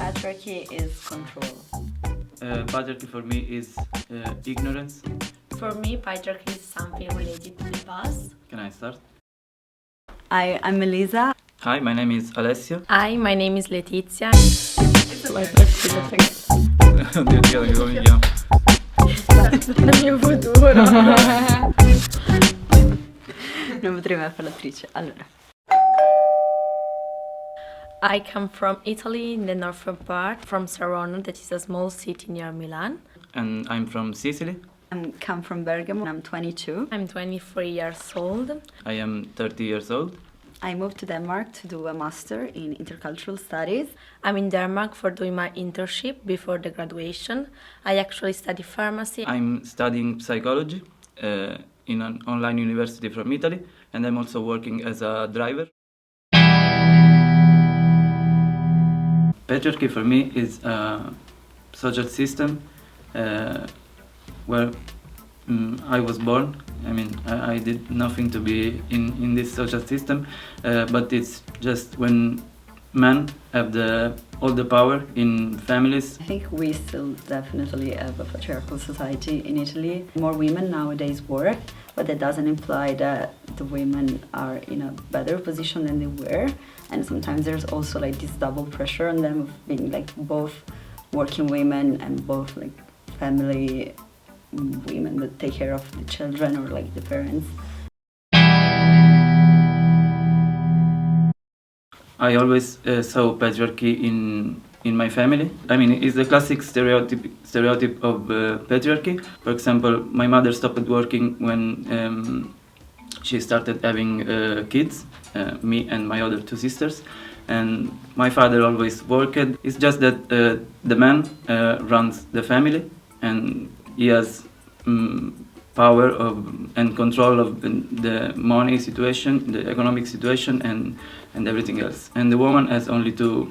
Patriarchy is control. Patriarchy for me is ignorance. For me, patriarchy is something related to the past. Can I start? I'm Elisa. Hi, my name is Alessio. Hi, my name is Letizia. Vai tranquilla, Oddio, ti chiedo che come mi chiamo. Nel mio futuro. Non potrei mai fare l'attrice. Allora. I come from Italy, in the northern part, from Aurora, that is a small city near Milan. And I'm from Sicily. I come from Bergamo. I'm 22. I'm 23 years old. I am 30 years old. I moved to Denmark to do a master in intercultural studies. I'm in Denmark for doing my internship before the graduation. I actually study pharmacy. I'm studying psychology in an online university from Italy, and I'm also working as a driver. Patriarchy for me is a social system where I was born. I mean, I did nothing to be in this social system, but it's just when men have all the power in families. I think we still definitely have a patriarchal society in Italy. More women nowadays work, but that doesn't imply that the women are in a better position than they were. And sometimes there's also like this double pressure on them of being like both working women and both like family women that take care of the children or like the parents. I always saw patriarchy in my family. I mean, it's the classic stereotype of patriarchy. For example, my mother stopped working when she started having kids, me and my other two sisters. And my father always worked. It's just that the man runs the family, and he has power and control of the money situation, the economic situation, and everything else. And the woman has only to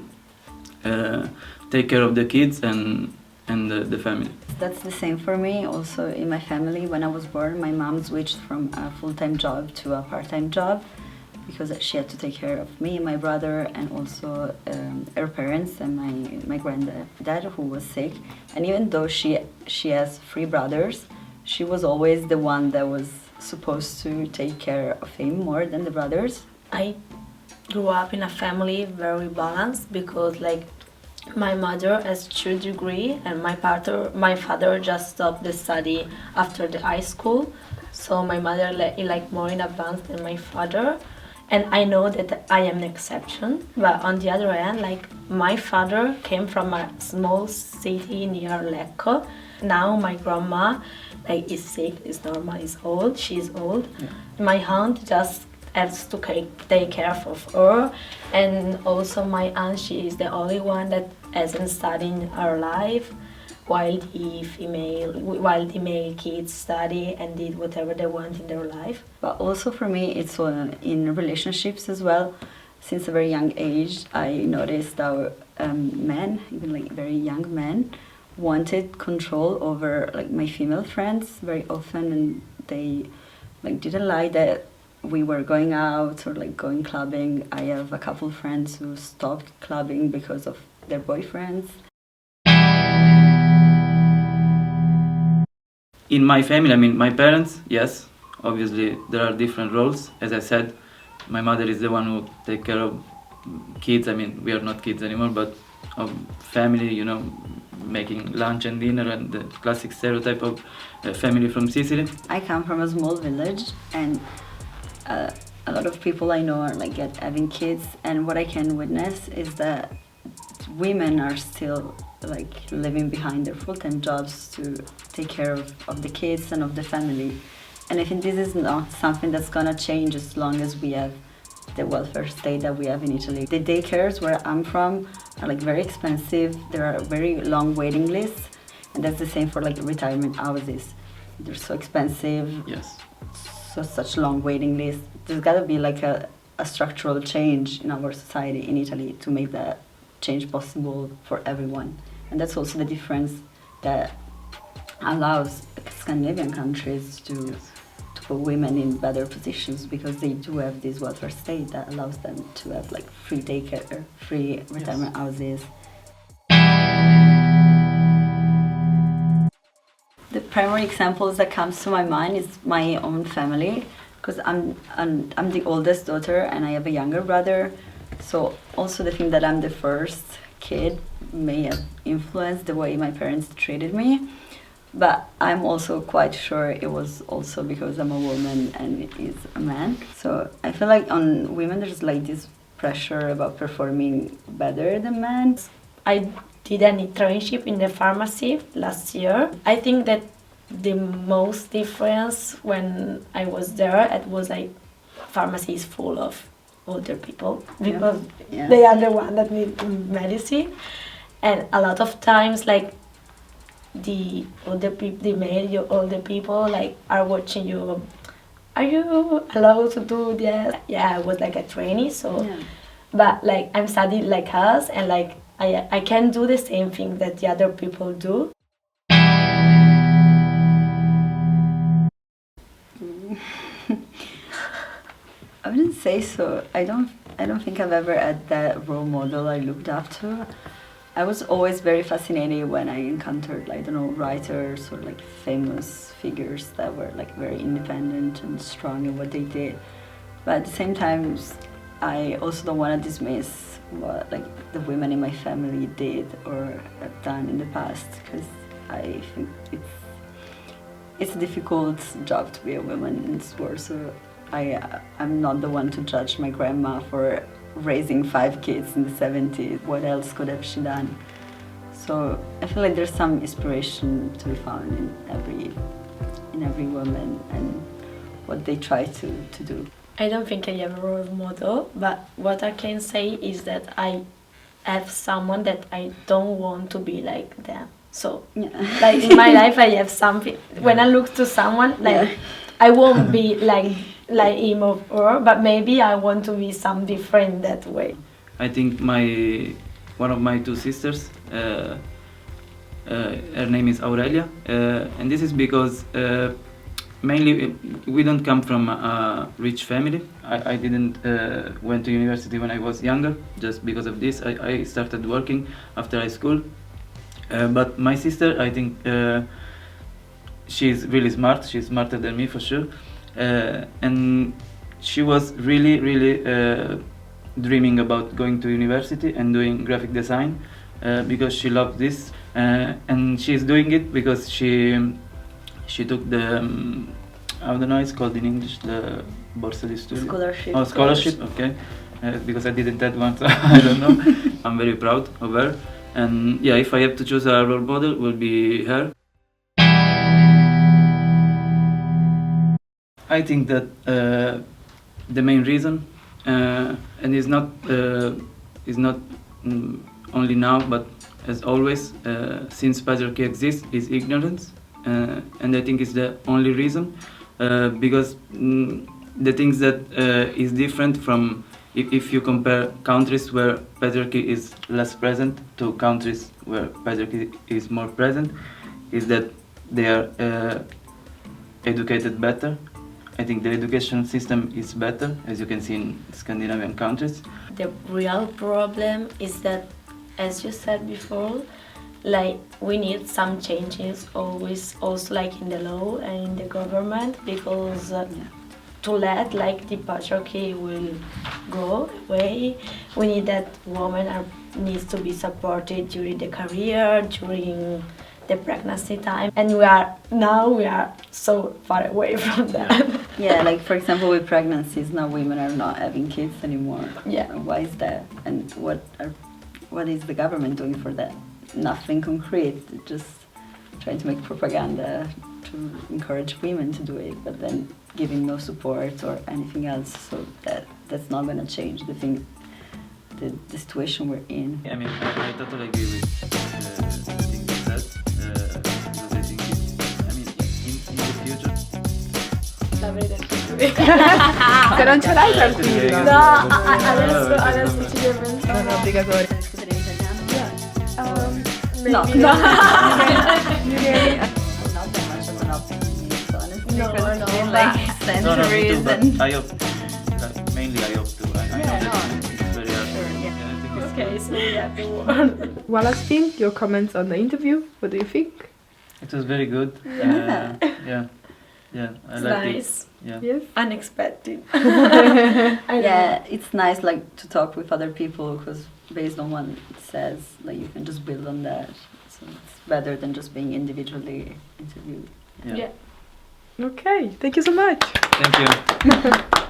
take care of the kids and the family. That's the same for me. Also in my family, when I was born, my mom switched from a full-time job to a part-time job because she had to take care of me, my brother, and also her parents and my granddad who was sick. And even though she has 3 brothers, she was always the one that was supposed to take care of him more than the brothers. I grew up in a family very balanced because like my mother has 2 degrees and my father just stopped the study after the high school. So my mother like more in advance than my father. And I know that I am an exception, but on the other hand, like my father came from a small city near Lecco. Now my grandma like is sick, is normal, is old, she's old. Yeah. My aunt just has to take care of her, and also my aunt, she is the only one that hasn't studied her life, while the male kids study and did whatever they want in their life. But also for me, it's in relationships as well. Since a very young age, I noticed that men, even like very young men, wanted control over like my female friends very often, and they like didn't like that we were going out or like going clubbing. I have a couple friends who stopped clubbing because of their boyfriends. In my family, I mean, my parents, yes, obviously there are different roles. As I said, my mother is the one who takes care of kids. I mean, we are not kids anymore, but of family, you know, making lunch and dinner and the classic stereotype of family from Sicily. I come from a small village, and a lot of people I know are like having kids, and what I can witness is that women are still like living behind their full-time jobs to take care of the kids and of the family. And I think this is not something that's gonna change as long as we have the welfare state that we have in Italy. The daycares where I'm from are like very expensive. There are very long waiting lists, and that's the same for like retirement houses. They're so expensive. Yes. Such long waiting lists. There's gotta be like a structural change in our society in Italy to make that change possible for everyone. And that's also the difference that allows Scandinavian countries to put women in better positions, because they do have this welfare state that allows them to have like free daycare, free retirement houses. The primary examples that comes to my mind is my own family, because I'm the oldest daughter and I have a younger brother. So also the thing that I'm the first kid may have influenced the way my parents treated me. But I'm also quite sure it was also because I'm a woman and he's a man. So I feel like on women there's like this pressure about performing better than men. I did an internship in the pharmacy last year. I think that the most difference when I was there, it was like pharmacy is full of older people because they are the one that need medicine, and a lot of times like the older people like are watching you. Are you allowed to do that? Yeah, I was like a trainee, so but like I'm studying like us, and like I can do the same thing that the other people do. I wouldn't say so. I don't think I've ever had that role model I looked up to. I was always very fascinated when I encountered, like, I don't know, writers or like famous figures that were like very independent and strong in what they did. But at the same time, I also don't want to dismiss what like the women in my family did or have done in the past, because I think it's a difficult job to be a woman in this world. So I'm not the one to judge my grandma for raising 5 kids in the 70s. What else could have she done? So I feel like there's some inspiration to be found in every woman and what they try to do. I don't think I have a role model, but what I can say is that I have someone that I don't want to be like them. So, like in my life, I have something. When I look to someone, like I won't be like him or her, but maybe I want to be some different that way. I think one of my 2 sisters, her name is Aurelia, and this is because mainly we don't come from a rich family. I didn't went to university when I was younger. Just because of this, I started working after high school. But my sister, I think she's really smart. She's smarter than me for sure. And she was really dreaming about going to university and doing graphic design because she loved this, and she's doing it because she took the I don't know it's called in English, the Borsa di Studio. Scholarship. Oh, scholarship. Okay, because I didn't have one, so I don't know. I'm very proud of her, and yeah, if I have to choose a role model, it will be her. I think that the main reason, and is not only now, but as always, since patriarchy exists, is ignorance, and I think it's the only reason, because the things that is different from if you compare countries where patriarchy is less present to countries where patriarchy is more present, is that they are educated better. I think the education system is better, as you can see in Scandinavian countries. The real problem is that, as you said before, like we need some changes always, also like in the law and in the government, because to let like the patriarchy will go away, we need that women needs to be supported during the career, during the pregnancy time, and we are so far away from that. Yeah, like for example with pregnancies, now women are not having kids anymore. Yeah. Why is that? And what is the government doing for that? Nothing concrete, just trying to make propaganda to encourage women to do it, but then giving no support or anything else, so that's not going to change the situation we're in. I mean, I totally agree with the thing you said, because I think in the future... La vedo. Se non ce l'hai tranquillo. No, adesso ci devo pensare. Non è obbligatorio. Discutere in italiano? No. Not that much of an opinion, honestly. No, because no, it's been no. like No, me centuries too, but and... I hope, mainly I hope to. I know that it's very hard. Sure, yeah. I think it's Okay, so we have to work. Well, I think your comments on the interview. What do you think? It was very good. Yeah. Yeah, I It's liked nice. it. Yeah. Yes. Unexpected. Yeah, it's nice like to talk with other people because based on what it says, like you can just build on that. So it's better than just being individually interviewed. Yeah. Yeah. Okay, thank you so much. Thank you.